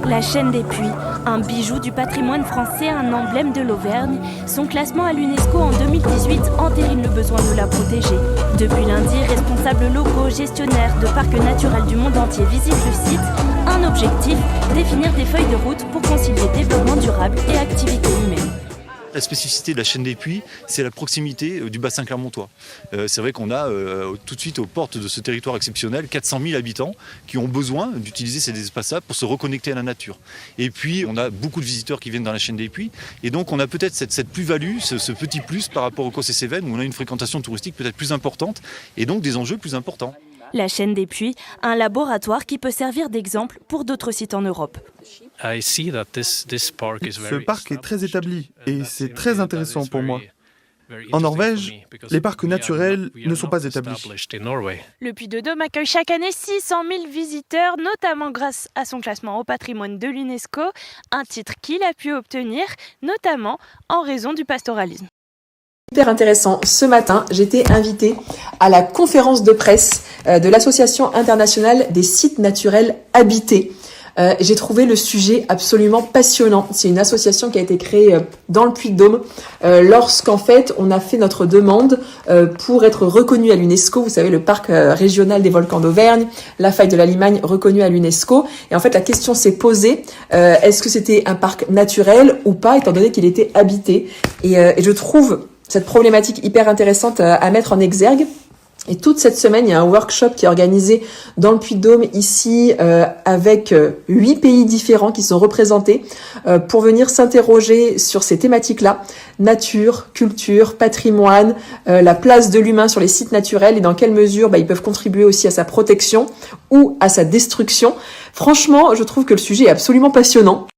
La chaîne des Puys, un bijou du patrimoine français, un emblème de l'Auvergne, son classement à l'UNESCO en 2018 entérine le besoin de la protéger. Depuis lundi, responsables locaux, gestionnaires de parcs naturels du monde entier visitent le site. Un objectif, définir des feuilles de route pour concilier développement durable et activité humaine. La spécificité de la chaîne des Puys, c'est la proximité du bassin clermontois. C'est vrai qu'on a tout de suite aux portes de ce territoire exceptionnel 400 000 habitants qui ont besoin d'utiliser ces espaces-là pour se reconnecter à la nature. Et puis on a beaucoup de visiteurs qui viennent dans la chaîne des Puys et donc on a peut-être cette plus-value, ce petit plus par rapport au Cossé-Cévennes où on a une fréquentation touristique peut-être plus importante et donc des enjeux plus importants. La chaîne des Puys, un laboratoire qui peut servir d'exemple pour d'autres sites en Europe. Ce parc est très établi et c'est très intéressant pour moi. En Norvège, les parcs naturels ne sont pas établis. Le Puy-de-Dôme accueille chaque année 600 000 visiteurs, notamment grâce à son classement au patrimoine de l'UNESCO, un titre qu'il a pu obtenir, notamment en raison du pastoralisme. Hyper intéressant. Ce matin, j'étais invitée à la conférence de presse de l'Association internationale des sites naturels habités. J'ai trouvé le sujet absolument passionnant. C'est une association qui a été créée dans le Puy-de-Dôme lorsqu'en fait on a fait notre demande pour être reconnu à l'UNESCO. Vous savez, le parc régional des volcans d'Auvergne, la faille de la Limagne reconnue à l'UNESCO. Et en fait, la question s'est posée, est-ce que c'était un parc naturel ou pas, étant donné qu'il était habité. Et je trouve cette problématique hyper intéressante à mettre en exergue. Et toute cette semaine, il y a un workshop qui est organisé dans le Puy-de-Dôme ici avec 8 pays différents qui sont représentés pour venir s'interroger sur ces thématiques-là. Nature, culture, patrimoine, la place de l'humain sur les sites naturels et dans quelle mesure ils peuvent contribuer aussi à sa protection ou à sa destruction. Franchement, je trouve que le sujet est absolument passionnant.